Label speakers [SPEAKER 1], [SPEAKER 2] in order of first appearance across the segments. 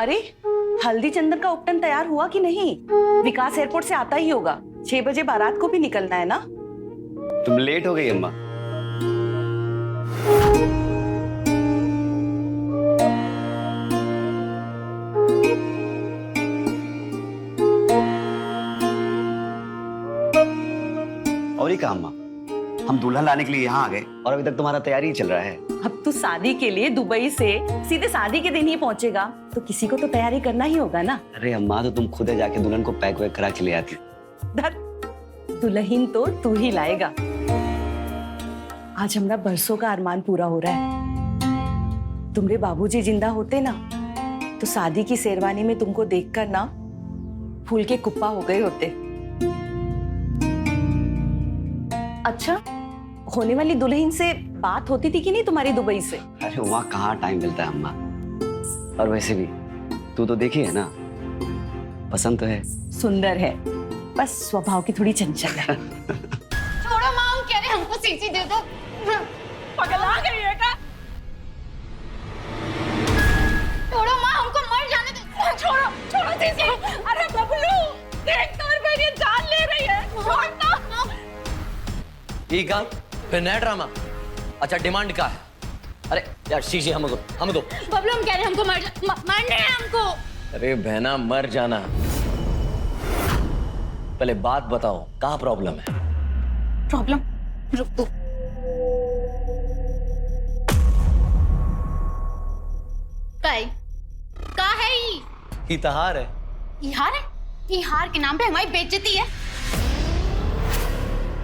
[SPEAKER 1] अरे हल्दी चंदन का उपटन तैयार हुआ कि नहीं? विकास एयरपोर्ट से आता ही होगा। 6 बजे बारात को भी निकलना है ना।
[SPEAKER 2] तुम लेट हो गई अम्मा। और ये कहा अम्मा, हम दुल्हन लाने के लिए यहाँ आ गए और अभी तक तुम्हारा तैयारी ही चल रहा है।
[SPEAKER 1] अब तू शादी के लिए दुबई से सीधे शादी के दिन ही पहुंचेगा, तो किसी को तो तैयारी करना ही होगा ना।
[SPEAKER 2] अरे अम्मा, तो तुम खुद जाके दुल्हन को पैक वैक करा के ले आती।
[SPEAKER 1] दुल्हन तो तू ही लाएगा। आज हमारा बरसों का अरमान पूरा हो रहा है। तुम्हारे बाबूजी जिंदा होते ना, तो शादी की शेरवानी में तुमको देखकर ना फूल के कुप्पा हो गए होते। अच्छा, होने वाली दुल्हन से बात होती थी कि नहीं तुम्हारी दुबई से?
[SPEAKER 2] अरे वहाँ कहाँ टाइम मिलता है अम्मा। और वैसे भी तू तो देखी है ना, पसंद तो है।
[SPEAKER 1] सुंदर है, बस स्वभाव की थोड़ी चंचल है।
[SPEAKER 3] छोड़ो माँ, हम कह रहे हैं हमको सीसी दे दो।
[SPEAKER 1] पगला गई है क्या?
[SPEAKER 3] छोड़ो माँ, हमको मर जाने दो।
[SPEAKER 1] छोड़ो छोड़ो सीसी। अरे बबलू, देख तो मेरी जान ले रही है। छोड़ दो।
[SPEAKER 4] ठीक है, फिर नया ड्रामा। अच्छा, डिमांड क्या है? अरे यार शीशी हम दो।
[SPEAKER 3] बबलू, हम कह रहे हैं हमको मरना है हमको।
[SPEAKER 4] अरे बहना, मर जाना। पहले बात बताओ, कहाँ प्रॉब्लम है?
[SPEAKER 3] प्रॉब्लम? रुक तू। का है ये?
[SPEAKER 4] इतहार है।
[SPEAKER 3] इहार है? इहार के नाम पे हमारी बेइज्जती है।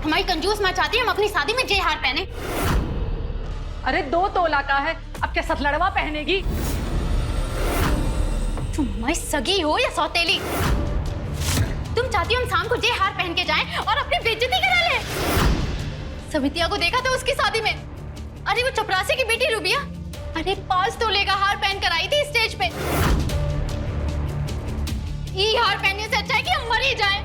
[SPEAKER 3] हमारी कंजूस माँ चाहती है हम अपनी शादी में जय हार पहने।
[SPEAKER 1] अरे 2 तोला का है, अब क्या सतलड़वा पहनेगी?
[SPEAKER 3] तुम हमारी सगी हो या सौतेली? तुम चाहती हो हम शाम को जय हार पहन के जाएं और अपनी बेइज्जती करा ले? सवितिया को देखा था उसकी शादी में। अरे वो चपरासी की बेटी रूबिया, अरे 5 तोले का हार पहन कर आई थी स्टेज पे। ये हार पहनने से अच्छा है कि हम मर ही जाएं।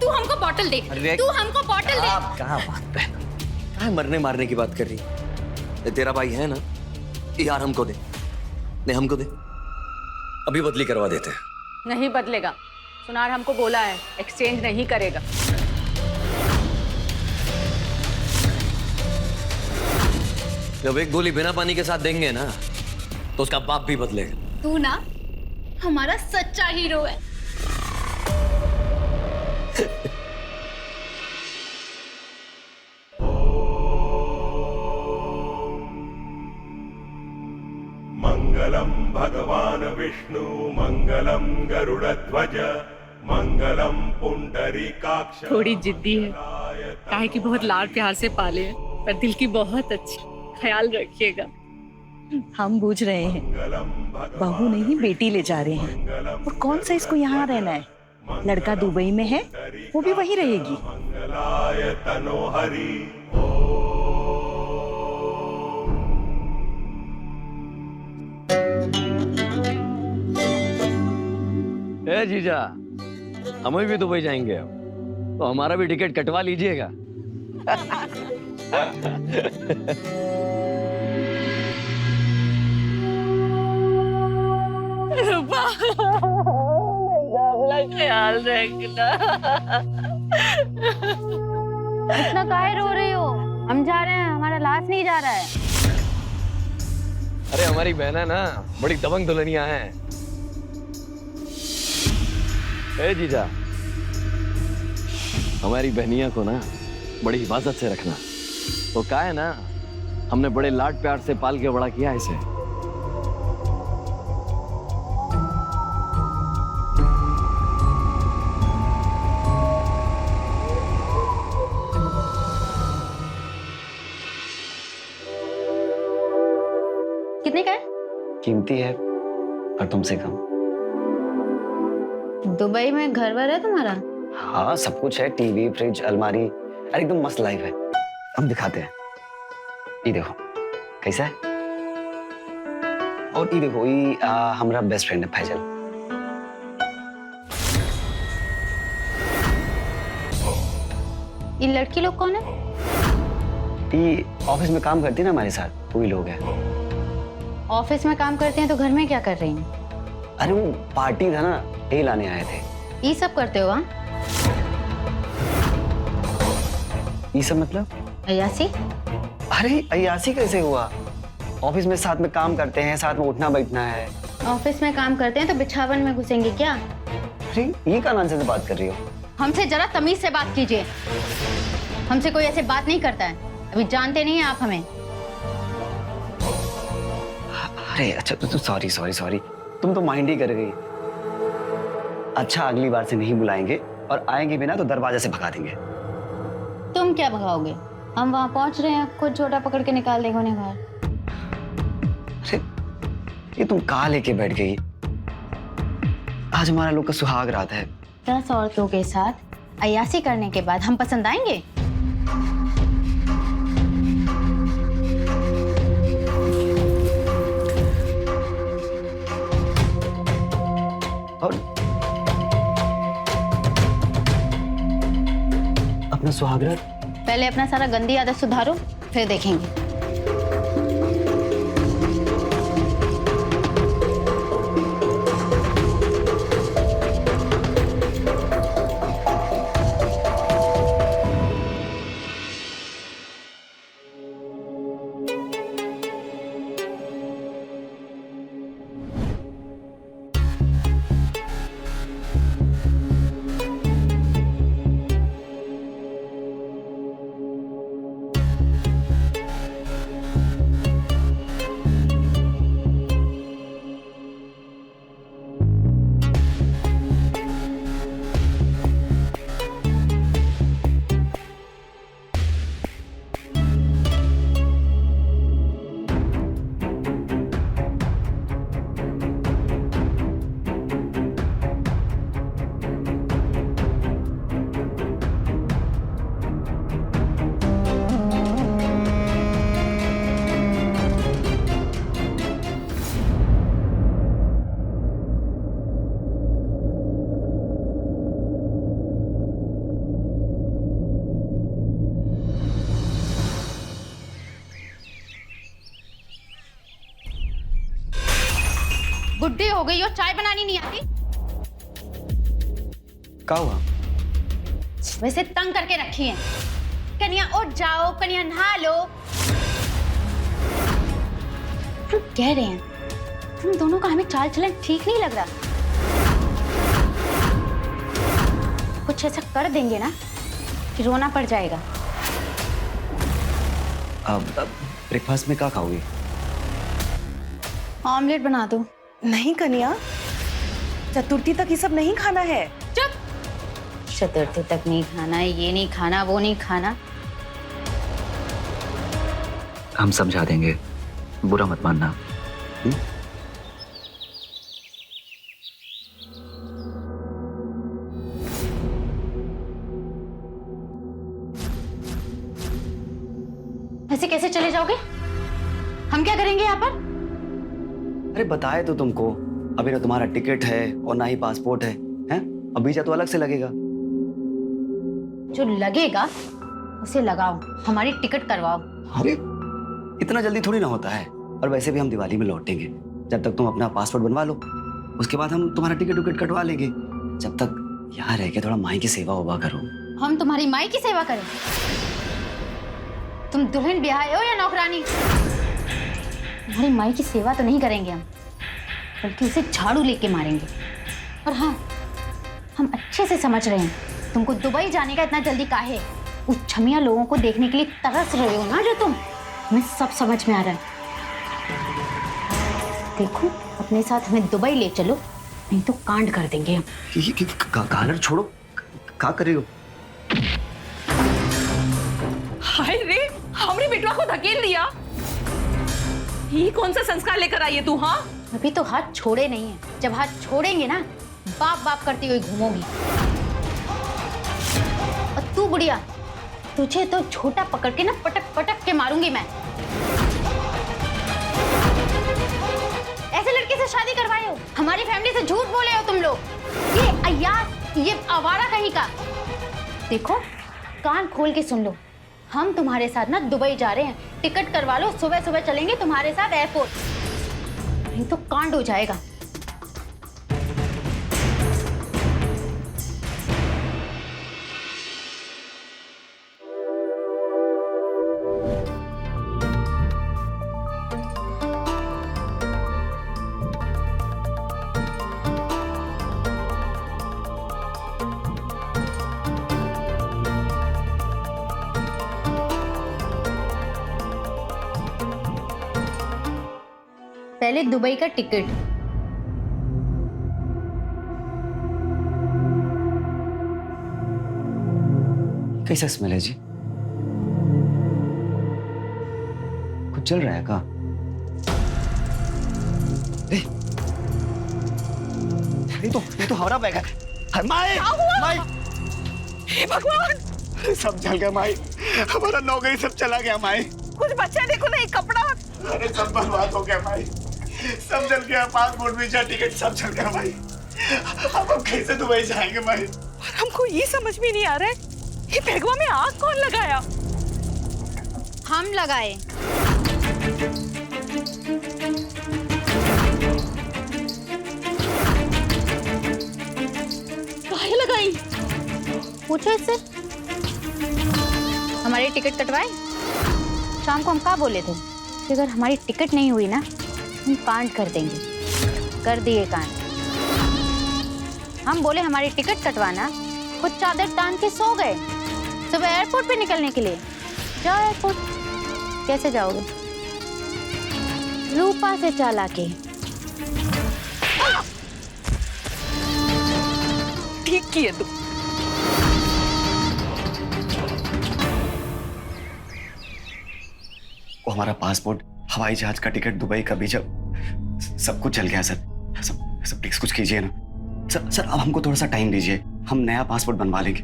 [SPEAKER 3] तू हमको बॉटल दे। तू हमको बॉटल दे।
[SPEAKER 4] आप कहाँ बात पहना? कहाँ मरने मारने की बात कर रही? ये तेरा भाई है ना, यार हमको दे। नहीं हमको दे, अभी बदली करवा देते हैं।
[SPEAKER 1] नहीं बदलेगा। सुनार हमको बोला है, एक्सचेंज नहीं करेगा।
[SPEAKER 4] जब एक गोली बिना पानी के साथ देंगे ना, तो उसका बाप भी बदलेगा।
[SPEAKER 3] तू ना हमारा सच्चा हीरो है।
[SPEAKER 5] मंगलम भगवान विष्णु मंगलम गरुड़ध्वज मंगलम पुंडरीकाक्ष।
[SPEAKER 6] थोड़ी जिद्दी है, काहे कि बहुत लाड प्यार से पाले हैं, पर दिल की बहुत अच्छी। ख्याल रखिएगा।
[SPEAKER 1] हम बूझ रहे हैं, बहू नहीं बेटी ले जा रहे हैं। और कौन सा इसको यहाँ रहना है? लड़का दुबई में है, वो भी वहीं रहेगी।
[SPEAKER 5] मंगलाय तनोहरि।
[SPEAKER 4] ए जीजा, हम भी दुबई जाएंगे अब, तो हमारा भी टिकट कटवा लीजिएगा।
[SPEAKER 6] ख्याल रखना।
[SPEAKER 3] इतना काहे रो रही हो? हम जा रहे हैं, हमारा लाश नहीं जा रहा है।
[SPEAKER 4] अरे हमारी बहना ना बड़ी दबंग दुल्हनिया हैं। ए जीजा, हमारी बहनिया को ना बड़ी हिफाजत से रखना। तो क्या है ना, हमने बड़े लाड प्यार से पाल के बड़ा किया इसे।
[SPEAKER 3] कितने का है?
[SPEAKER 2] कीमती है पर तुमसे कम।
[SPEAKER 3] दुबई में घर वर है तुम्हारा?
[SPEAKER 2] हाँ, सब कुछ है, टीवी, फ्रिज, अलमारी। अरे एकदम मस्त लाइफ है। हम दिखाते हैं। ये देखो कैसा है। और ये देखो, ये हमारा बेस्ट फ्रेंड है फैजल।
[SPEAKER 3] ये लड़की लोग कौन है?
[SPEAKER 2] ये ऑफिस में काम करती है ना हमारे साथ, वही लोग हैं।
[SPEAKER 3] ऑफिस में काम करते हैं तो घर में क्या कर रही हैं?
[SPEAKER 2] अरे वो पार्टी था ना, यही लाने आए थे।
[SPEAKER 3] ये सब करते हो हाँ?
[SPEAKER 2] ये सब मतलब?
[SPEAKER 3] अयासी?
[SPEAKER 2] अरे अयासी कैसे हुआ? ऑफिस में साथ में काम करते हैं, साथ में उठना बैठना है।
[SPEAKER 3] ऑफिस में काम करते हैं तो बिछावन में घुसेंगे क्या?
[SPEAKER 2] अरे ये क्या नॉनसेंस बात कर रही हो?
[SPEAKER 3] हमसे जरा तमीज से बात कीजिए। हमसे कोई ऐसे बात नहीं करता है। अभी जानते नहीं हैं आप हमें।
[SPEAKER 2] अरे अच्छा तो सॉरी सॉरी सॉरी, तुम तो माइंड ही कर गई। अच्छा अगली बार से नहीं बुलाएंगे, और आएंगे भी ना तो दरवाजे से भगा देंगे।
[SPEAKER 3] तुम क्या भगाओगे? हम वहाँ पहुँच रहे हैं, खुद छोटा पकड़ के निकाल देंगे उन्हें बाहर।
[SPEAKER 2] अरे ये तुम कहाँ लेके बैठ गई? आज हमारा लोग का सुहाग रात है।
[SPEAKER 3] 10 औरतों के साथ अय्यासी करने के बाद हम पसंद आएंगे?
[SPEAKER 2] और अपना सुहाग रात?
[SPEAKER 3] पहले अपना सारा गंदी आदत सुधारो, फिर देखेंगे। बुढ़ी हो गई और चाय बनानी नहीं आती?
[SPEAKER 2] क्या हुआ?
[SPEAKER 3] वैसे तंग करके रखी है। कन्या उठ जाओ, कन्या नहा लो। हम कह रहे हैं तुम दोनों का हमें चाल चलन ठीक नहीं लग रहा। कुछ ऐसा कर देंगे ना कि रोना पड़ जाएगा।
[SPEAKER 2] अब ब्रेकफास्ट में क्या खाओगी?
[SPEAKER 3] ऑमलेट बना दो।
[SPEAKER 1] नहीं कन्या, चतुर्थी तक ये सब नहीं खाना है।
[SPEAKER 3] चुप। चतुर्थी तक नहीं खाना, ये नहीं खाना, वो नहीं खाना।
[SPEAKER 2] हम समझा देंगे, बुरा मत मानना।
[SPEAKER 3] ऐसे कैसे चले जाओगे? हम क्या करेंगे यहाँ पर?
[SPEAKER 2] अरे बताए तो तुमको, अभी ना तुम्हारा टिकट है और ना ही पासपोर्ट है, हैं? अब वीजा तो अलग से लगेगा।
[SPEAKER 3] जो लगेगा उसे लगाओ, हमारी टिकट करवाओ।
[SPEAKER 2] अरे इतना जल्दी थोड़ी ना होता है, और वैसे भी हम दिवाली में लौटेंगे। जब तक तुम अपना पासपोर्ट बनवा लो, उसके बाद हम तुम्हारा टिकट विकेट कटवा लेंगे। जब तक यहाँ रह के थोड़ा माई की सेवा उबा करो।
[SPEAKER 3] हम तुम्हारी माई की सेवा करें? तुम दुल्हन ब्याहे हो या नौकरानी? तुम्हारी माई की सेवा तो नहीं करेंगे हम, बल्कि उसे झाड़ू लेके मारेंगे। और हाँ, हम अच्छे से समझ रहे हैं तुमको दुबई जाने का इतना जल्दी काहे। उस छमिया लोगों को देखने के लिए तरस रहे हो ना जो तुम, हमें सब समझ में आ रहा है। देखो अपने साथ हमें दुबई ले चलो, नहीं तो कांड कर देंगे हम।
[SPEAKER 2] कॉलर छोड़ो, क्या कर रही हो?
[SPEAKER 6] हाय रे, हमने बेटवा को धकेल दिया। ये कौन सा संस्कार लेकर आई है तू? हाँ,
[SPEAKER 3] अभी तो हाथ छोड़े नहीं है, जब हाथ छोड़ेंगे ना बाप बाप करती हुई घूमोगी। और तू बुढ़िया, तुझे तो छोटा पकड़ के ना पटक पटक के मारूंगी मैं। ऐसे लड़के से शादी करवाए हो, हमारी फैमिली से झूठ बोले हो तुम लोग। ये अय्यास, ये आवारा कहीं का। देखो कान खोल के सुन लो, हम तुम्हारे साथ ना दुबई जा रहे हैं। टिकट करवा लो, सुबह सुबह चलेंगे तुम्हारे साथ एयरपोर्ट, नहीं तो कांड हो जाएगा। पहले दुबई का टिकट।
[SPEAKER 2] कैसा स्मेल है जी? कुछ चल रहा है का? ये तो हमारा बैग है। माई, माई,
[SPEAKER 1] हे भगवान,
[SPEAKER 2] सब जल गया माई। हमारा नौकरी सब चला गया माई।
[SPEAKER 1] कुछ बच्चा देखो ना, एक कपड़ा।
[SPEAKER 2] अरे सब बर्बाद हो गया भाई, सब जल गया। पासपोर्ट, वीजा, टिकट सब जल गया भाई। अब कैसे दुबई जाएंगे भाई?
[SPEAKER 1] और हमको ये समझ में नहीं आ रहा है, ये बैगवा में आग कौन लगाया?
[SPEAKER 3] हम लगाए।
[SPEAKER 1] काहे लगाई?
[SPEAKER 3] पूछो इससे। हमारी टिकट कटवाए? शाम को हम क्या बोले थे कि अगर हमारी टिकट नहीं हुई ना, हम कांड कर देंगे। कर दिए कांड। हम बोले हमारी टिकट कटवाना, खुद चादर तान के सो गए सुबह एयरपोर्ट पे निकलने के लिए। जाओ एयरपोर्ट। कैसे जाओगे? रूपा से चाला के।
[SPEAKER 1] ठीक किए तुम।
[SPEAKER 2] वो हमारा पासपोर्ट, हवाई जहाज का टिकट, दुबई का वीजा, सब कुछ चल गया सर। सब प्लीज कुछ कीजिए ना सर। अब हमको थोड़ा सा टाइम दीजिए, हम नया पासपोर्ट बनवा लेंगे।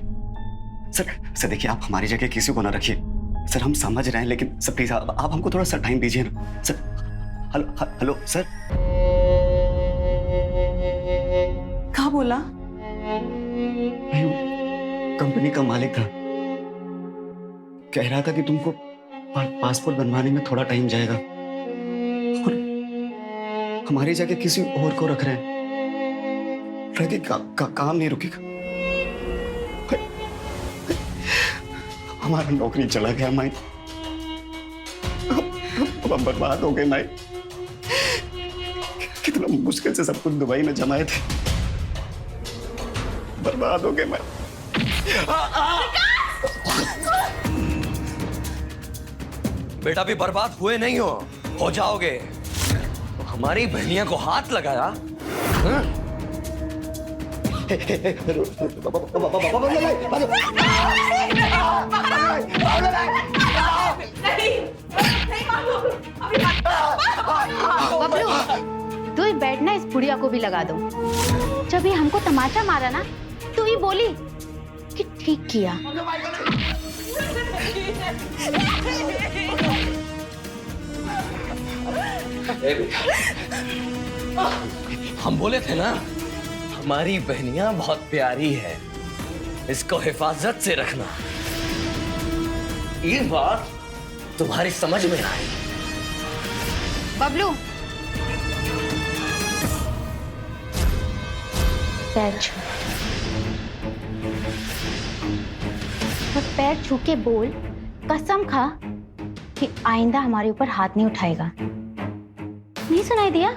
[SPEAKER 2] सर देखिए, आप हमारी जगह किसी को ना रखिए सर। हम समझ रहे हैं, लेकिन सर प्लीज आप हमको थोड़ा सा टाइम दीजिए ना सर। Hello sir.
[SPEAKER 1] क्या बोला?
[SPEAKER 2] कंपनी का मालिक था, कह रहा था कि तुमको पासपोर्ट बनवाने में थोड़ा टाइम जाएगा और हमारी जगह किसी और को रख रहे हैं। काम नहीं रुकेगा। हमारा नौकरी चला गया माई। अब हम बर्बाद हो गए माई। कितना मुश्किल से सब कुछ दुबई में जमाए थे, बर्बाद हो गए माई।
[SPEAKER 4] बेटा भी बर्बाद हुए नहीं हो जाओगे। तो हमारी बहनिया को हाथ लगाया। हाँ?
[SPEAKER 3] बबलू, तू ही बैठना, इस बुढ़िया को भी लगा दो। जब ये हमको तमाचा मारा ना, तू ही बोली कि ठीक किया।
[SPEAKER 4] हम बोले थे ना, हमारी बहनिया बहुत प्यारी है, इसको हिफाजत से रखना। ये बात तुम्हारी समझ में आई।
[SPEAKER 3] बबलू, पैर छू और पैर छू के बोल, कसम खा कि आइंदा हमारे ऊपर हाथ नहीं उठाएगा। नहीं सुनाई दिया?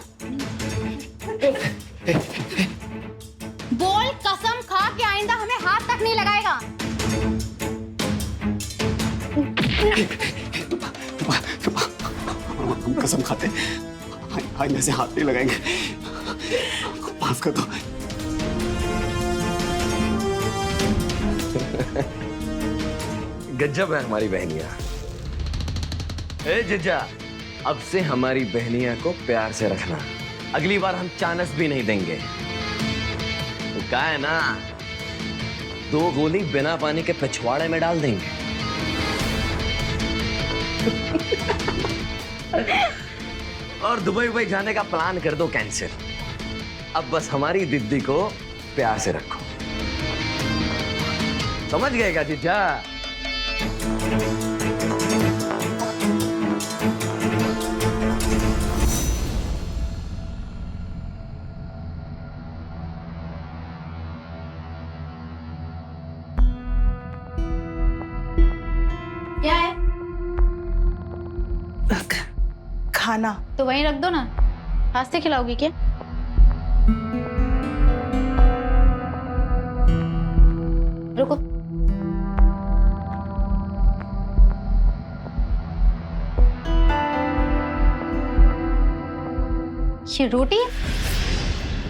[SPEAKER 3] बोल, कसम खा कि आइंदा हमें हाथ तक नहीं लगाएगा।
[SPEAKER 2] हम कसम खाते, आईने से हाथ नहीं लगाएंगे। माफ कर दो।
[SPEAKER 4] गजब है हमारी बहनिया। ए जीजा, अब से हमारी बहनिया को प्यार से रखना। अगली बार हम चानस भी नहीं देंगे। तो क्या है ना, 2 गोली बिना पानी के पिछवाड़े में डाल देंगे। और दुबई जाने का प्लान कर दो कैंसिल। अब बस हमारी दीदी को प्यार से रखो। समझ गए क्या जीजा?
[SPEAKER 3] क्या है?
[SPEAKER 1] खाना
[SPEAKER 3] तो वहीं रख दो ना। रास्ते खिलाओगी क्या? रुको। ये रोटी है?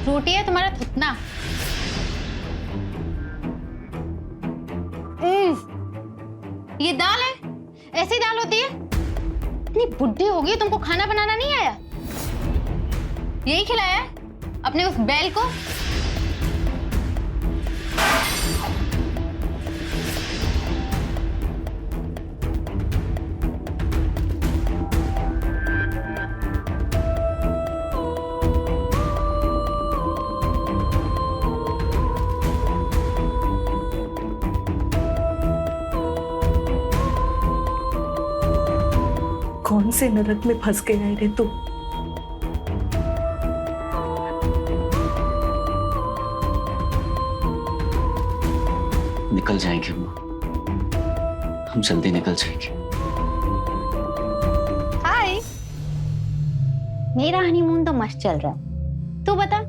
[SPEAKER 3] रोटी है तुम्हारा थुथना। ये दाल है? ऐसी दाल होती है? इतनी बुढ़ी हो गई तुमको खाना बनाना नहीं आया? यही खिलाया है अपने उस बैल को?
[SPEAKER 1] कौन से नरक में फंस गए है रे तू?
[SPEAKER 2] निकल जाएंगे अम्मा, हम जल्दी निकल जाएंगे।
[SPEAKER 3] हाय, मेरा हनीमून तो मस्त चल रहा है। तू बता,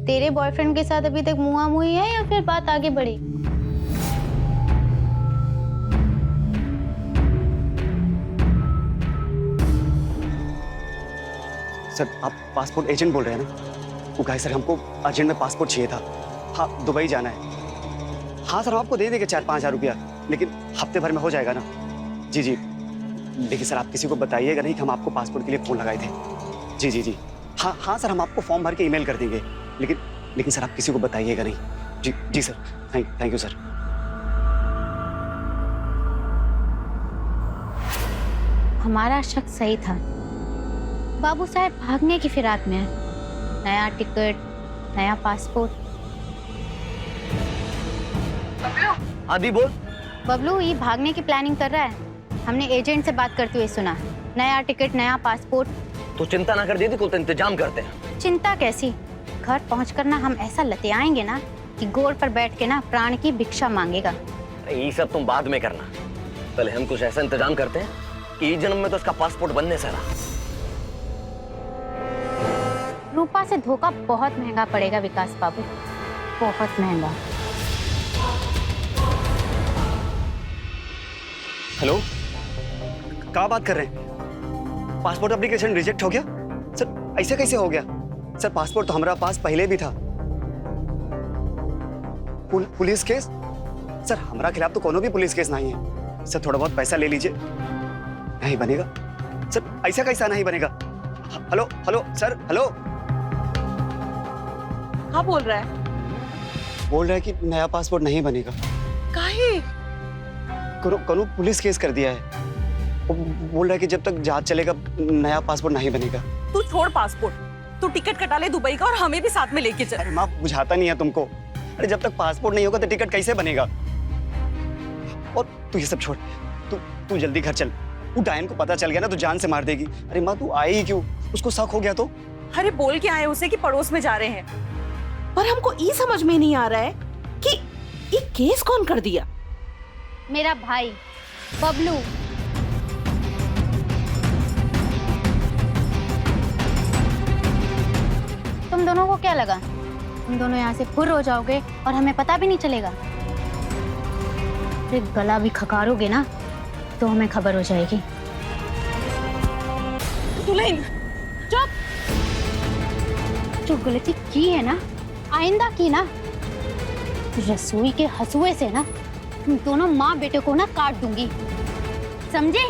[SPEAKER 3] तेरे बॉयफ्रेंड के साथ अभी तक मुआ मुई है या फिर बात आगे बढ़ी?
[SPEAKER 2] सर, आप पासपोर्ट एजेंट बोल रहे हैं ना? वो कहे सर हमको अर्जेंट में पासपोर्ट चाहिए था। हाँ, दुबई जाना है। हाँ सर, हम आपको दे देंगे 4-5 हज़ार रुपया, लेकिन हफ्ते भर में हो जाएगा ना? जी जी, लेकिन सर आप किसी को बताइएगा नहीं कि हम आपको पासपोर्ट के लिए फ़ोन लगाए थे। जी जी जी, हाँ हाँ सर, हम आपको फॉर्म भर के ईमेल कर देंगे, लेकिन सर आप किसी को बताइएगा नहीं। जी जी सर, थैंक यू सर।
[SPEAKER 3] हमारा शक सही था। बाबू साहब भागने की फिराक में है। नया टिकट, नया पासपोर्ट।
[SPEAKER 4] आदि बोल।
[SPEAKER 3] बबलू ये भागने की प्लानिंग कर रहा है। हमने एजेंट से बात करते हुए सुना। नया टिकट, नया पासपोर्ट।
[SPEAKER 4] तो चिंता ना कर दीदी, कुछ इंतजाम करते हैं।
[SPEAKER 3] चिंता कैसी? घर पहुंचकर ना हम ऐसा लतियाएंगे ना कि गोड़ पर बैठ के ना प्राण की भिक्षा मांगेगा।
[SPEAKER 4] ये सब तुम बाद में करना, पहले हम कुछ ऐसा इंतजाम करते हैं कि इस जन्म में तो उसका पासपोर्ट बनने से रहा।
[SPEAKER 3] रूपा से धोखा बहुत महंगा पड़ेगा विकास बाबू, बहुत महंगा।
[SPEAKER 2] हेलो, क्या बात कर रहे हैं? पासपोर्ट एप्लीकेशन रिजेक्ट हो गया? सर ऐसे कैसे हो गया? सर पासपोर्ट तो हमारा पास पहले भी था। Police case? सर हमारा खिलाफ तो कोनो भी पुलिस केस नहीं है। सर थोड़ा बहुत पैसा ले लीजिए। नहीं बनेगा सर, ऐसा कैसा नहीं बनेगा? Hello hello sir, hello.
[SPEAKER 1] हाँ बोल रहा है?
[SPEAKER 2] बोल रहा है कि नया पासपोर्ट नहीं बनेगा।
[SPEAKER 1] काहे?
[SPEAKER 2] कोनो पुलिस केस कर दिया है। वो बोल रहा है कि जब तक जांच चलेगा नया पासपोर्ट नहीं बनेगा।
[SPEAKER 1] तू छोड़ पासपोर्ट, तू टिकट कटा ले दुबई का और हमें भी साथ में लेके चल।
[SPEAKER 2] अरे माँ, बुझाता नहीं है तुमको। अरे जब तक पासपोर्ट नहीं होगा तो टिकट कैसे बनेगा? और तू ये सब छोड़, तू जल्दी घर चल। वो डायन को पता चल गया ना तो जान से मार देगी। अरे माँ तू आई ही क्यों? उसको शक हो गया तो?
[SPEAKER 1] अरे बोल के आए उसे कि पड़ोस में जा रहे हैं, पर हमको ये समझ में नहीं आ रहा है कि ये केस कौन कर दिया।
[SPEAKER 3] मेरा भाई बबलू। तुम दोनों को क्या लगा तुम दोनों यहाँ से फुर हो जाओगे और हमें पता भी नहीं चलेगा? फिर गला भी खकारोगे ना तो हमें खबर हो जाएगी।
[SPEAKER 1] दुल्हन चुप।
[SPEAKER 3] जो गलती की है ना, आइंदा की ना, रसोई के हंसुए से ना तुम दोनों माँ बेटे को ना काट दूंगी, समझे?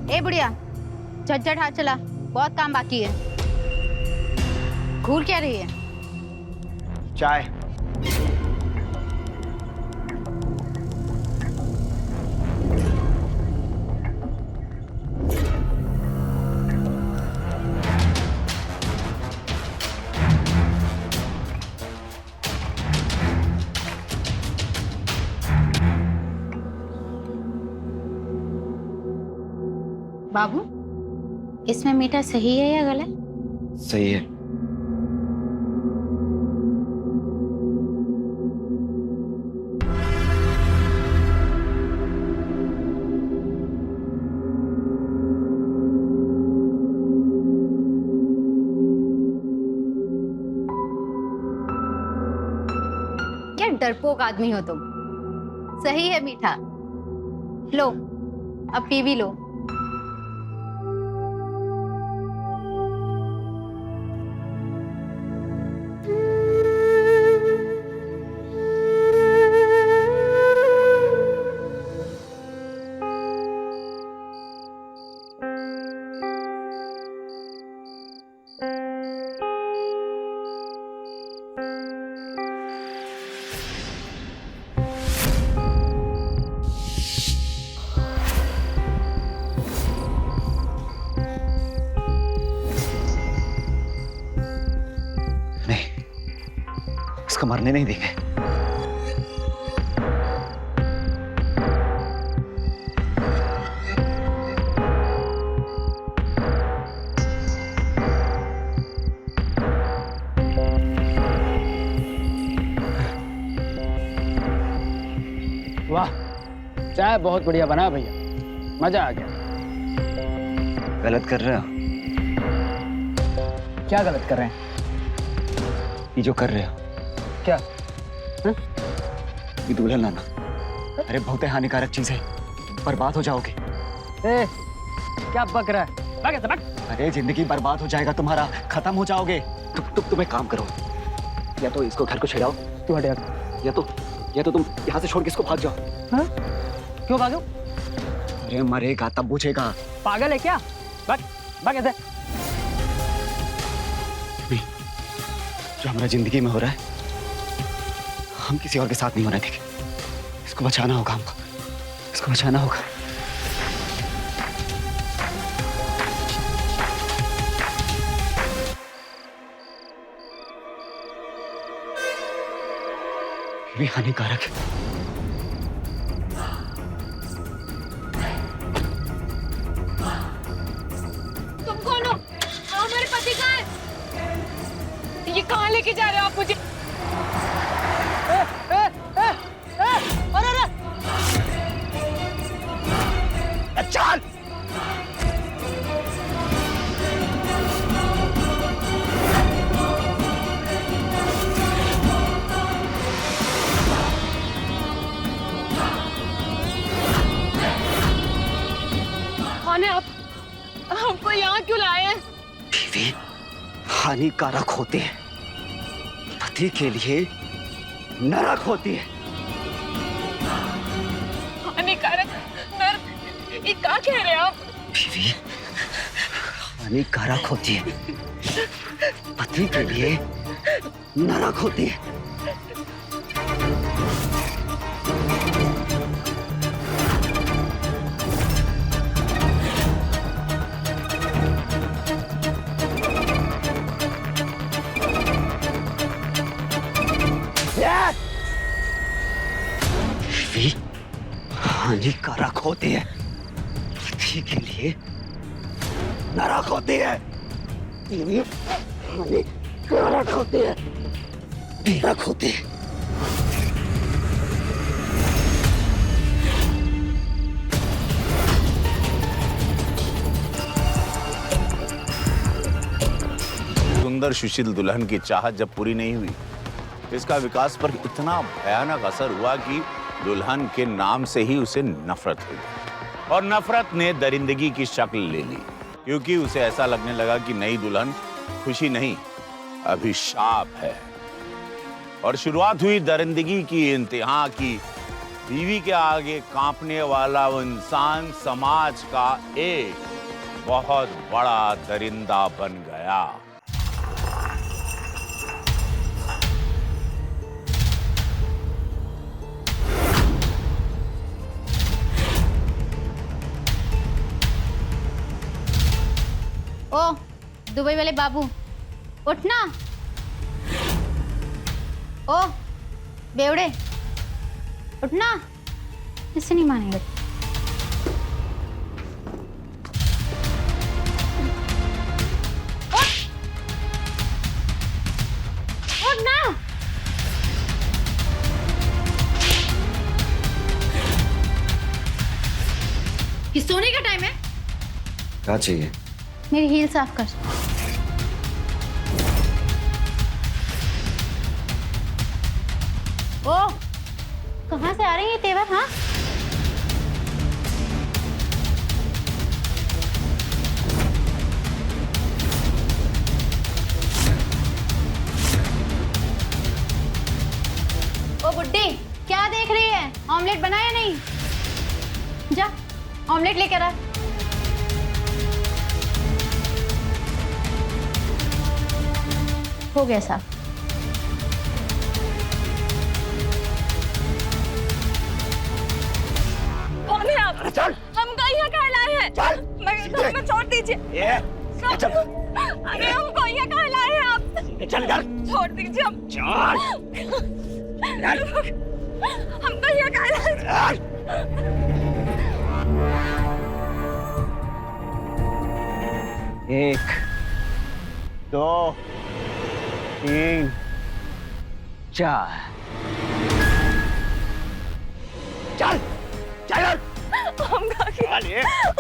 [SPEAKER 3] ए बुढ़िया, झटझट हाथ चला, बहुत काम बाकी है। घूर क्या रही है?
[SPEAKER 2] चाय।
[SPEAKER 3] बाबू, इसमें मीठा सही है या गलत?
[SPEAKER 2] सही है।
[SPEAKER 3] डरपोक आदमी हो तुम। सही है मीठा, लो अब पी भी लो।
[SPEAKER 2] उसको मरने नहीं देंगे।
[SPEAKER 7] वाह, चाय बहुत बढ़िया बना भैया, मजा आ गया।
[SPEAKER 2] गलत कर रहे हो।
[SPEAKER 7] क्या गलत कर रहे हैं?
[SPEAKER 2] ये जो कर रहे हो
[SPEAKER 7] क्या?
[SPEAKER 2] ये दुल्हन लाना, अरे बहुत ही हानिकारक चीज है, बर्बाद हो जाओगे।
[SPEAKER 7] ए, क्या बक रहा है? बक ऐसे बक।
[SPEAKER 2] अरे जिंदगी बर्बाद हो जाएगा तुम्हारा, खत्म हो जाओगे। तुम एक काम करो, या तो इसको घर को छिड़ाओ,
[SPEAKER 7] तू हट
[SPEAKER 2] या तो तुम यहाँ से छोड़ के इसको भाग जाओ।
[SPEAKER 7] हाँ? क्यों भागो?
[SPEAKER 2] अरे मरेगा तब पूछेगा।
[SPEAKER 7] पागल है क्या? बक बक ऐसे।
[SPEAKER 2] नहीं, जो हमारा जिंदगी में हो रहा है हम किसी और के साथ नहीं होना देंगे। इसको बचाना होगा हमको, इसको बचाना होगा। ये भी हानिकारक है।
[SPEAKER 6] तुम कौन हो? मेरे पति कहाँ है? ये कहाँ लेके जा रहे हो आप मुझे?
[SPEAKER 2] चल!
[SPEAKER 6] कौन है आप? हमको यहाँ क्यों लाए हैं?
[SPEAKER 2] बीवी हानिकारक होती है, पति के लिए नरक होती है।
[SPEAKER 6] हानिकारक नर, ये क्या कह रहे हैं आप?
[SPEAKER 2] बीवी हानिकारक होती है, पति के लिए नरक होती है। बीवी हानिकारक होती है, पति के लिए नरक होती है। बीवी हानिकारक होती है, नरक होती है।
[SPEAKER 8] सुंदर सुशील दुल्हन की चाहत जब पूरी नहीं हुई, इसका विकास पर इतना भयानक असर हुआ कि दुल्हन के नाम से ही उसे नफरत हुई, और नफरत ने दरिंदगी की शक्ल ले ली, क्योंकि उसे ऐसा लगने लगा कि नई दुल्हन खुशी नहीं, अभिशाप है। और शुरुआत हुई दरिंदगी की इंतहा की। बीवी के आगे कांपने वाला वो इंसान समाज का एक बहुत बड़ा दरिंदा बन गया।
[SPEAKER 3] ओ दुबई वाले बाबू, उठना। ओ बेवड़े, उठना। इससे नहीं मानेंगे। उठना। ये सोने का टाइम है।
[SPEAKER 2] क्या चाहिए?
[SPEAKER 3] मेरी हील साफ कर। ओ, कहाँ से आ रही है ये तेवर? हाँ, ओ बुड्ढी, क्या देख रही है? ऑमलेट बना या नहीं? जा, ऑमलेट लेकर आ। हो गया साहब।
[SPEAKER 9] कौन है आप?
[SPEAKER 8] चल।
[SPEAKER 9] हमको यहाँ कहाँ लाए हैं?
[SPEAKER 8] चल।
[SPEAKER 9] हमें छोड़ दीजिए।
[SPEAKER 8] चल।
[SPEAKER 9] अरे हमको यहाँ कहाँ लाए हैं आप?
[SPEAKER 8] चल चल।
[SPEAKER 9] छोड़ दीजिए हम।
[SPEAKER 8] चल।
[SPEAKER 9] हमको यहाँ कहाँ लाए?
[SPEAKER 8] एक, दो, तीन, चार। चल चल
[SPEAKER 9] हम कहाँ के?
[SPEAKER 8] चल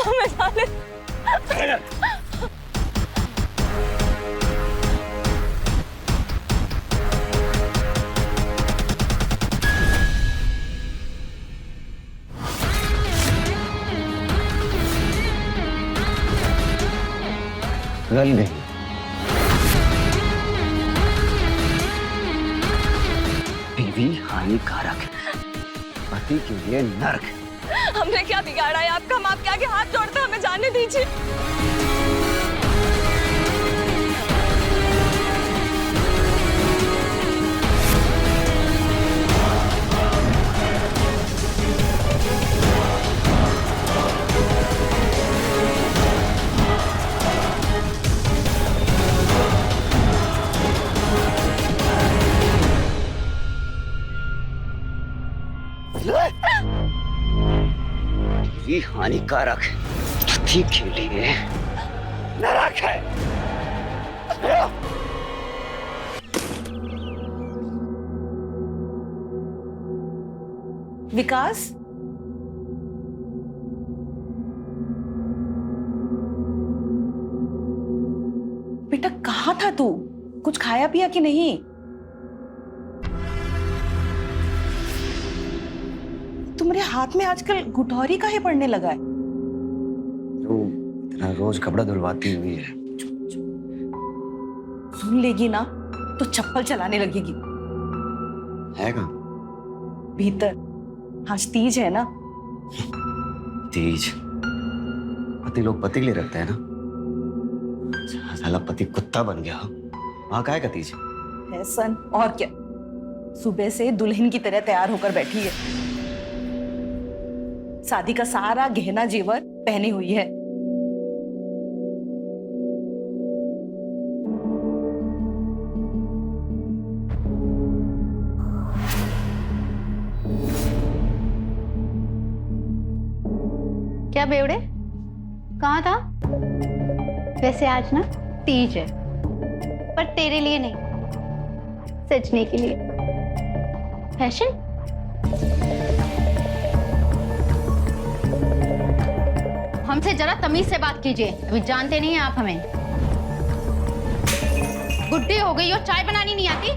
[SPEAKER 9] हमें जाने।
[SPEAKER 2] गल गई। बीवी हानिकारक, पति के लिए नर्क।
[SPEAKER 9] हमने क्या बिगाड़ा है आपका? हम आपके आगे हाथ जोड़ते, हमें जाने दीजिए।
[SPEAKER 2] बीवी हानिकारक, पति के लिए नरक है।
[SPEAKER 1] विकास, बेटा कहाँ था तू? कुछ खाया पिया कि नहीं? तुम्हारे हाथ में आजकल गुठौरी काहे पड़ने लगा है?
[SPEAKER 2] जो इतना रोज कपड़ा धुलवाती हुई है।
[SPEAKER 1] सुन लेगी ना तो चप्पल चलाने लगेगी।
[SPEAKER 2] है कहाँ?
[SPEAKER 1] भीतर। आज तीज है ना।
[SPEAKER 2] तीज? पति लोग पति के लिए रखते हैं ना। साला पति कुत्ता बन गया। वहां काय का तीज?
[SPEAKER 1] है सन, और क्या। सुबह से दुल्हन की तरह तैयार होकर बैठी है। शादी का सारा गहना जेवर पहनी हुई है।
[SPEAKER 3] क्या बेवड़े, कहाँ था? वैसे आज ना तीज है, पर तेरे लिए नहीं, सजने के लिए। फैशन? हमसे जरा तमीज से बात कीजिए, अभी जानते नहीं हैं आप हमें। बुड्ढी हो गई और चाय बनानी नहीं आती?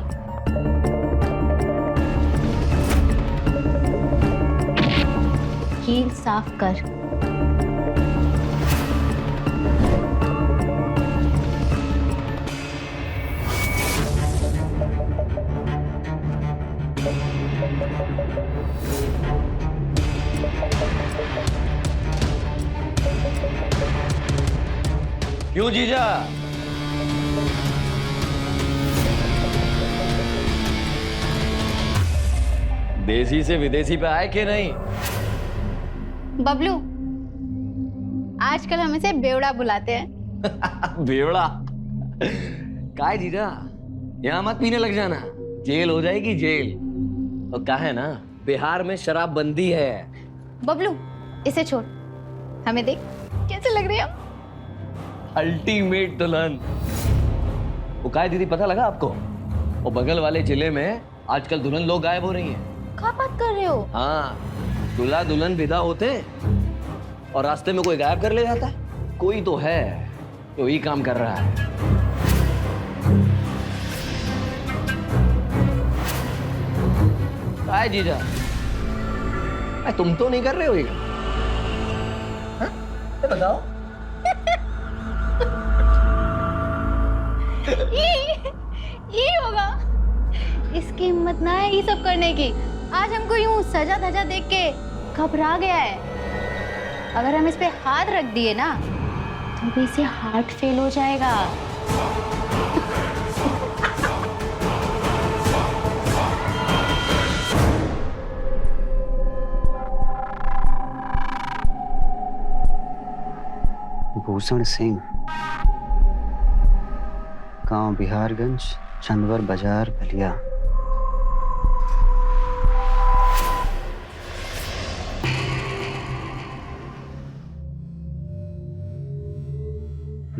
[SPEAKER 3] हील साफ कर।
[SPEAKER 4] क्यों जीजा? देसी से विदेशी पे आए कि नहीं?
[SPEAKER 3] बबलू, आजकल हम इसे बेवड़ा बुलाते हैं।
[SPEAKER 4] बेवड़ा? काय जीजा, यहाँ मत पीने लग जाना, जेल हो जाएगी जेल। और कहा है ना, बिहार में शराब बंदी है।
[SPEAKER 3] बबलू, इसे छोड़, हमें देख कैसे लग रही है हम।
[SPEAKER 4] अल्टीमेट दुल्हन। वो काय दीदी, पता लगा आपको? वो बगल वाले जिले में आजकल दुल्हन लोग गायब हो रही हैं।
[SPEAKER 3] क्या बात कर रहे हो?
[SPEAKER 4] हाँ, दूल्हा दुल्हन विदा होते और रास्ते में कोई गायब कर ले जाता है। कोई तो है जो ही काम कर रहा है। है जीजा? तुम तो नहीं कर रहे हो ये? हाँ? तो बताओ।
[SPEAKER 3] ये होगा, इसकी हिम्मत ना है ये सब करने की। आज हमको यूं सजा धजा देख के घबरा गया है। अगर हम इस पे हाथ रख दिए ना तो भी इसे हार्ट फेल हो जाएगा।
[SPEAKER 2] भूषण सिंह, गांव बिहारगंज, चंदवर बाजार, बलिया।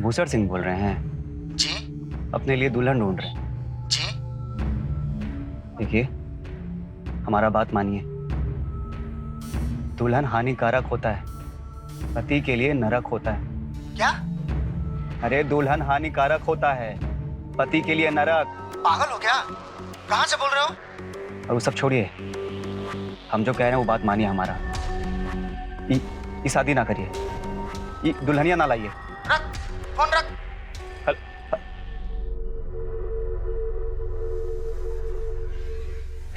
[SPEAKER 2] भूषण सिंह बोल रहे हैं? जी। अपने लिए दुल्हन ढूंढ रहे हैं? जी। देखिए, हमारा बात मानिए। दुल्हन हानिकारक होता है, पति के लिए नरक होता है। क्या? अरे दुल्हन हानिकारक होता है, पति के लिए नरक। पागल हो क्या? कहां से बोल रहे हो? और वो सब छोड़िए, हम जो कह रहे हैं वो बात मानिए हमारा। ये शादी ना करिए, ये दुल्हनिया ना लाइए। रख फोन, रख।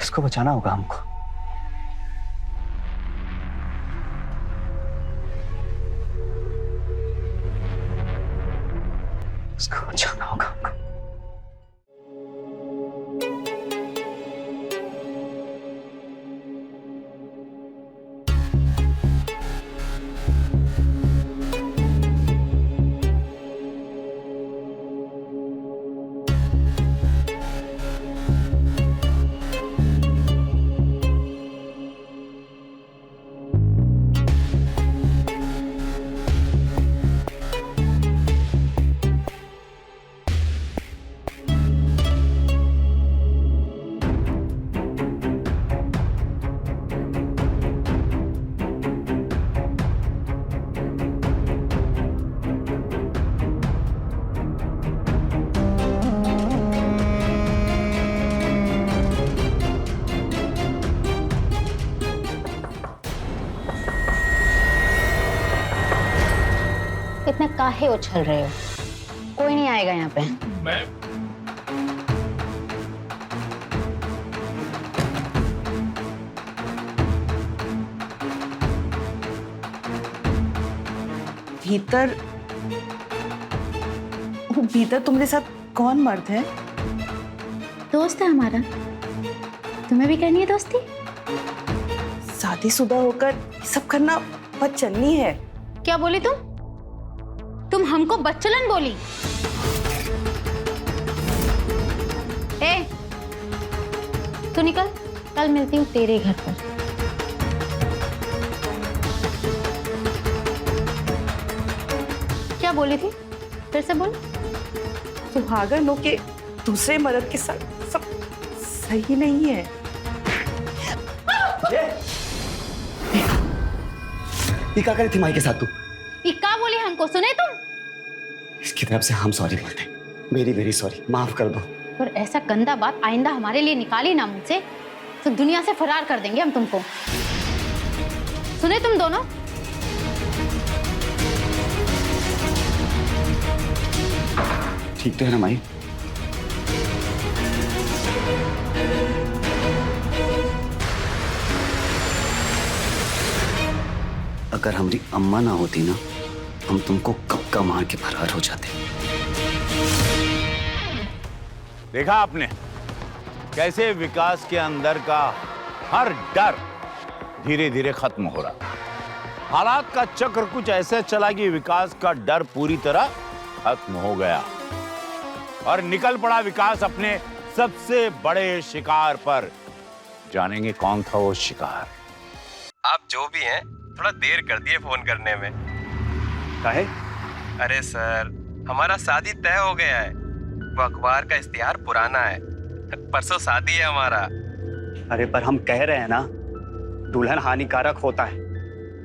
[SPEAKER 2] इसको बचाना होगा हमको। इसको बचाना होगा हमको।
[SPEAKER 3] इतना काहे उछल रहे हो? कोई नहीं आएगा यहाँ पे।
[SPEAKER 1] भीतर भीतर तुम्हारे साथ कौन मर्द है?
[SPEAKER 3] दोस्त है हमारा। तुम्हें भी करनी है दोस्ती?
[SPEAKER 1] शादीशुदा होकर ये सब करना बदचलनी है।
[SPEAKER 3] क्या बोली तुम हमको बच्चलन बोली? ए, तू निकल, कल मिलती हूँ तेरे घर पर। क्या बोली थी? फिर से बोल।
[SPEAKER 1] सुहागन होके दूसरे मर्द के साथ सब सही नहीं है।
[SPEAKER 2] ये क्या करी थी माई के साथ तू?
[SPEAKER 3] ये क्या बोली हमको? सुने तुम?
[SPEAKER 2] इसकी तरफ से हम सॉरी बोलते हैं। वेरी वेरी सॉरी, माफ कर दो।
[SPEAKER 3] और ऐसा गंदा बात आइंदा हमारे लिए निकाली ना मुझसे तो दुनिया से फरार कर देंगे हम तुमको। सुने तुम दोनों?
[SPEAKER 2] ठीक तो है ना माई? अगर हमारी अम्मा ना होती ना, हम तुमको कब का मार के फरार हो जाते।
[SPEAKER 8] देखा आपने कैसे विकास के अंदर का हर डर धीरे धीरे खत्म हो रहा। हालात का चक्र कुछ ऐसे चला कि विकास का डर पूरी तरह खत्म हो गया और निकल पड़ा विकास अपने सबसे बड़े शिकार पर। जानेंगे कौन था वो शिकार?
[SPEAKER 10] आप जो भी हैं, थोड़ा देर कर दिए फोन करने में।
[SPEAKER 2] काहे?
[SPEAKER 10] अरे सर, हमारा शादी तय हो गया है। वो अखबार का इश्तिहार पुराना है, परसों शादी है हमारा।
[SPEAKER 2] अरे पर हम कह रहे हैं ना, दुल्हन हानिकारक होता है,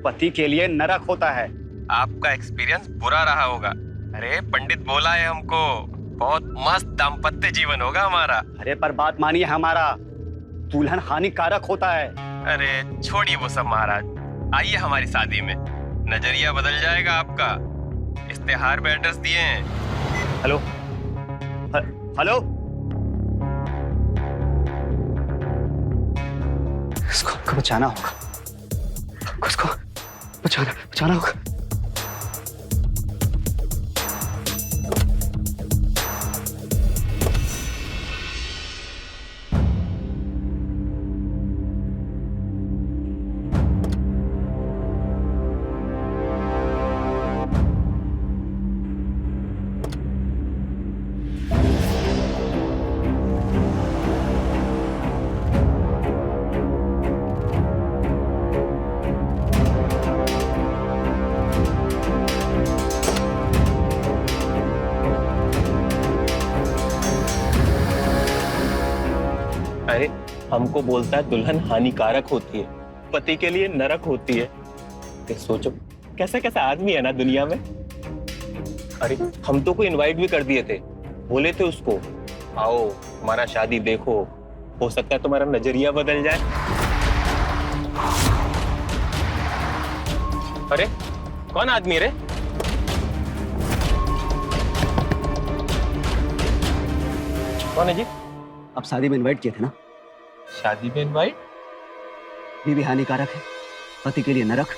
[SPEAKER 2] पति के लिए नरक होता है।
[SPEAKER 10] आपका एक्सपीरियंस बुरा रहा होगा। अरे पंडित बोला है हमको, बहुत मस्त दाम्पत्य जीवन होगा हमारा।
[SPEAKER 2] अरे पर बात मानिए हमारा, दुल्हन हानिकारक होता है।
[SPEAKER 10] अरे छोड़िए वो सब महाराज, आइए हमारी शादी में, नजरिया बदल जाएगा आपका। इश्तेहार पे एड्रेस दिए हैं।
[SPEAKER 2] हेलो हेलो, इसको हमको बचाना होगा, उसको बचाना होगा।
[SPEAKER 10] अरे हमको बोलता है दुल्हन हानिकारक होती है, पति के लिए नरक होती है। कि सोचो कैसा कैसा आदमी है ना दुनिया में। अरे हम तो को इनवाइट भी कर दिए थे, बोले थे उसको आओ हमारा शादी देखो, हो सकता है तुम्हारा नजरिया बदल जाए। अरे कौन आदमी रे? कौन है जी?
[SPEAKER 2] आप शादी में इनवाइट किए थे ना?
[SPEAKER 10] शादी में इनवाइट?
[SPEAKER 2] बीवी हानिकारक है, पति के लिए नरक।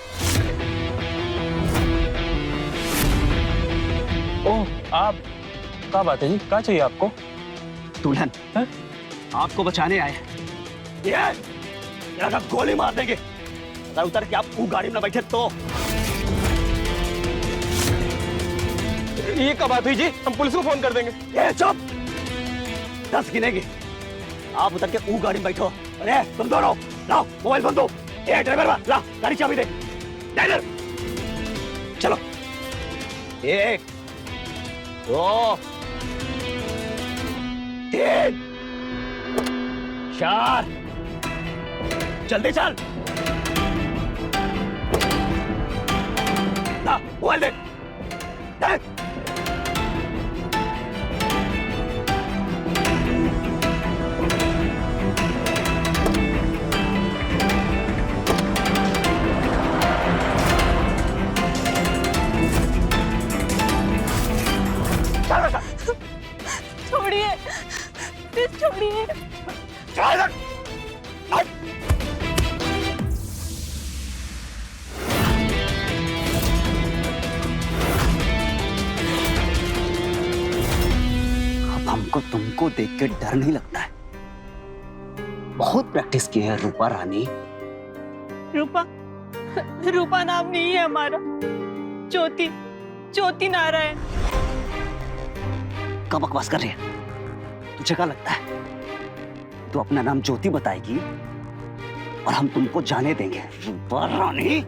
[SPEAKER 10] ओह आप, क्या बात है जी, क्या चाहिए आपको?
[SPEAKER 2] दुल्हन आपको बचाने आए हैं। ये गोली मार देंगे अगर उतर के आप वो गाड़ी में बैठे तो।
[SPEAKER 10] ये क्या बात हुई जी? हम पुलिस को फोन कर देंगे।
[SPEAKER 2] ये चुप, 10 गिनेंगे, आप उतर के वो गाड़ी में बैठो। अरे तुम दोनों लाओ मोबाइल फोन दो। ये ड्राइवर ला गाड़ी चाबी दे। ड्राइवर चलो। 1 2 3 4 जल्दी चल। ला मोबाइल दे।
[SPEAKER 9] छोड़िए प्लीज छोड़िए।
[SPEAKER 2] अब हमको तुमको देख के डर नहीं लगता है। बहुत प्रैक्टिस की है रूपा रानी।
[SPEAKER 9] रूपा नाम नहीं है हमारा, ज्योति नारायण।
[SPEAKER 2] कब बकवास कर रही है? तुझे क्या लगता है तू अपना नाम ज्योति बताएगी और हम तुमको जाने देंगे? रूपा रानी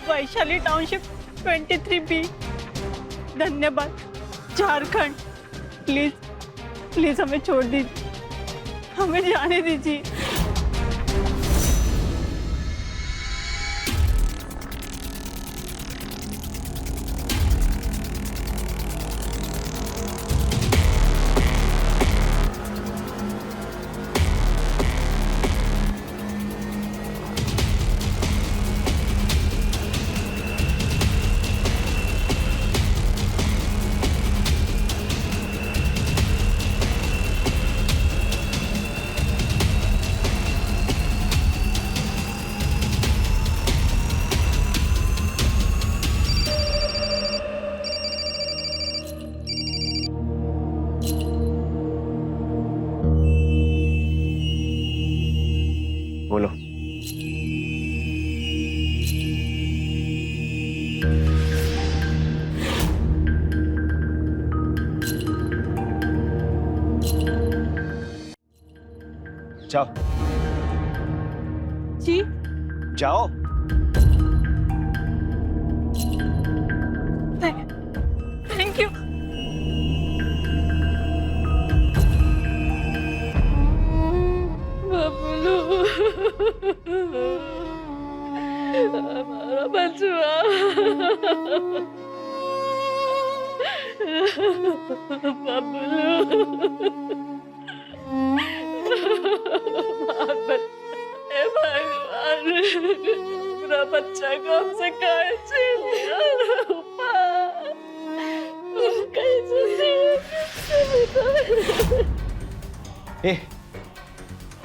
[SPEAKER 9] वैशाली टाउनशिप 23B, धन्यवाद, झारखंड। प्लीज हमें छोड़ दीजिए, हमें जाने दीजिए।
[SPEAKER 10] बोलो।
[SPEAKER 2] जाओ
[SPEAKER 9] जी
[SPEAKER 2] जाओ।
[SPEAKER 9] Thank you. बबलू हमारा बचवा
[SPEAKER 6] मेरा बच्चा को हमसे काहे छीन लिया
[SPEAKER 2] ए,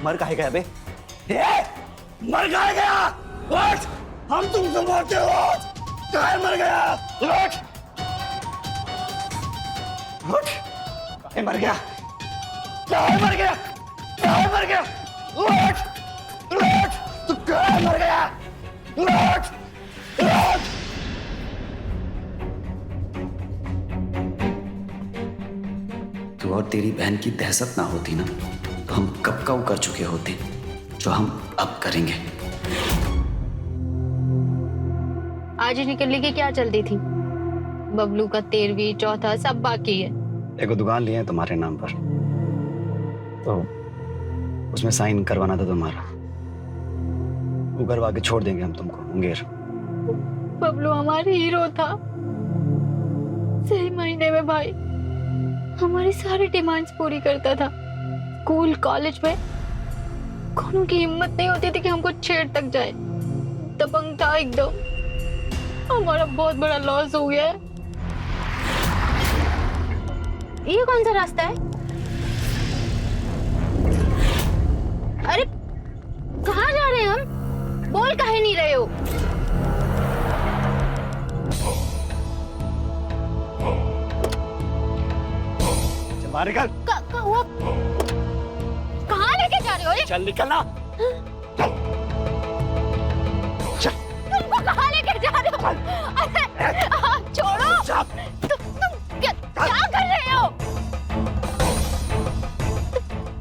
[SPEAKER 2] मर काहे गया बे? ए, मर काहे गया? उठ! हम तुमसे बोलते हो, उठ! काहे मर गया? उठ! उठ! काहे मर गया? काहे मर गया? काहे मर गया? उठ! उठ! तू काहे मर गया? उठ! उठ! तू और तेरी बहन की दहशत ना होती ना, तो हम कब का वो कर चुके होते जो हम अब करेंगे।
[SPEAKER 3] आज ही निकलने की क्या चलती थी? बबलू का 13वीं चौथा सब बाकी है।
[SPEAKER 2] एक दुकान लिए हैं तुम्हारे नाम पर, तो उसमें साइन करवाना था तुम्हारा। वो करवा के छोड़ देंगे हम तुमको मुंगेर।
[SPEAKER 3] बबलू हमारे हीरो था। सही महीने में भाई हमारी सारी डिमांड्स पूरी करता था। स्कूल कॉलेज में कोनो की हिम्मत नहीं होती थी कि हमको छेड़ तक जाए। दबंग था एकदम। हमारा बहुत बड़ा लॉस हो गया है। ये कौन सा रास्ता है? अरे कहाँ जा रहे हैं हम? बोल काहे नहीं रहे हो?
[SPEAKER 2] बाहर निकल।
[SPEAKER 3] कहाँ लेके जा रहे हो?
[SPEAKER 2] चल निकलना।
[SPEAKER 3] तुमको कहाँ लेके जा रहे हो? अरे छोड़ो। तुम क्या कर रहे हो?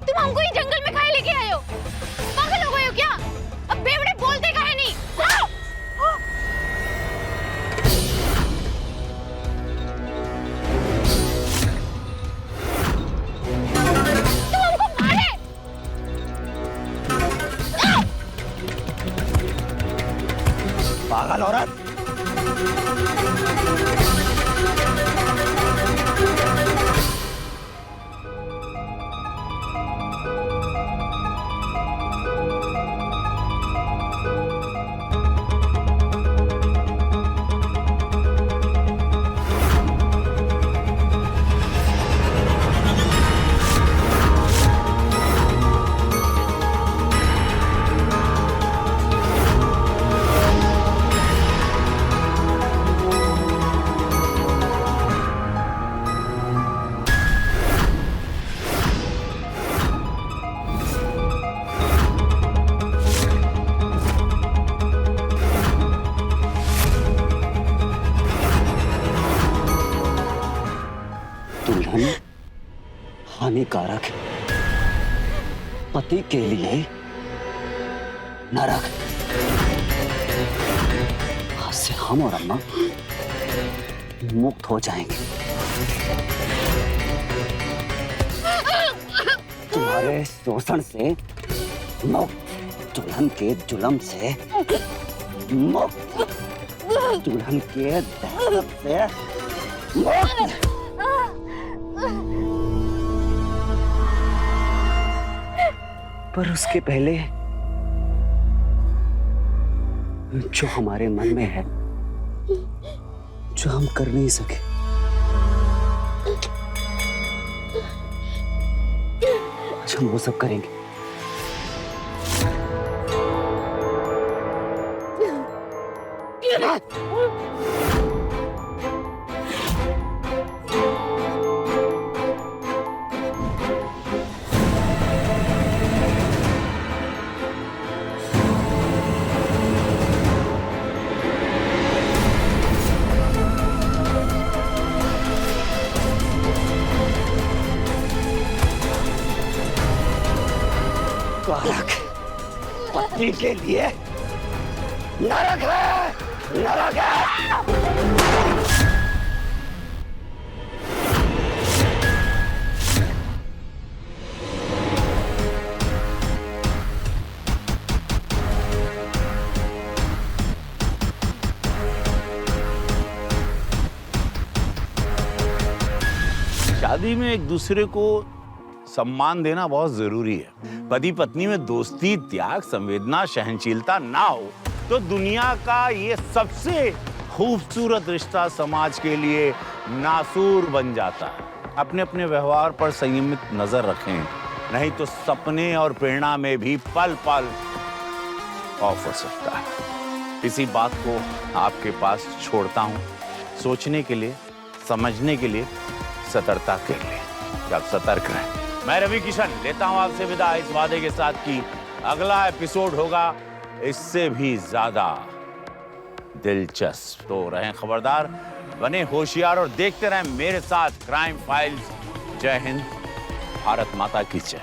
[SPEAKER 3] तुम हमको ही जंगल में काहे लेके आए हो? पागल हो गए हो क्या? अब बेवड़े बोलते काहे नहीं? तुम हमको मारे।
[SPEAKER 2] पागल औरत। दुल्हन हानिकारक है, पति के लिए नरक। आज से हम और अम्मा मुक्त हो जाएंगे। तुम्हारे शोषण से मुक्त, दुल्हन के जुल्म से मुक्त, दुल्हन के दहशत से मुक्त। पर उसके पहले जो हमारे मन में है, जो हम कर नहीं सके, आज हम वो सब करेंगे। बालक पत्नी के लिए नरक है, नरक है।
[SPEAKER 8] शादी में एक दूसरे को सम्मान देना बहुत जरूरी है। पति पत्नी में दोस्ती, त्याग, संवेदना, सहनशीलता ना हो तो दुनिया का ये सबसे खूबसूरत रिश्ता समाज के लिए नासूर बन जाता है। अपने अपने व्यवहार पर संयमित नजर रखें, नहीं तो सपने और प्रेरणा में भी पल पल ऑफ हो सकता है। इसी बात को आपके पास छोड़ता हूं, सोचने के लिए, समझने के लिए, सतर्कता के लिए। आप सतर्क रहें। मैं रवि किशन लेता हूं आपसे विदा इस वादे के साथ कि अगला एपिसोड होगा इससे भी ज्यादा दिलचस्प। तो रहें खबरदार, बने होशियार और देखते रहें मेरे साथ क्राइम फाइल्स। जय हिंद, भारत माता की जय।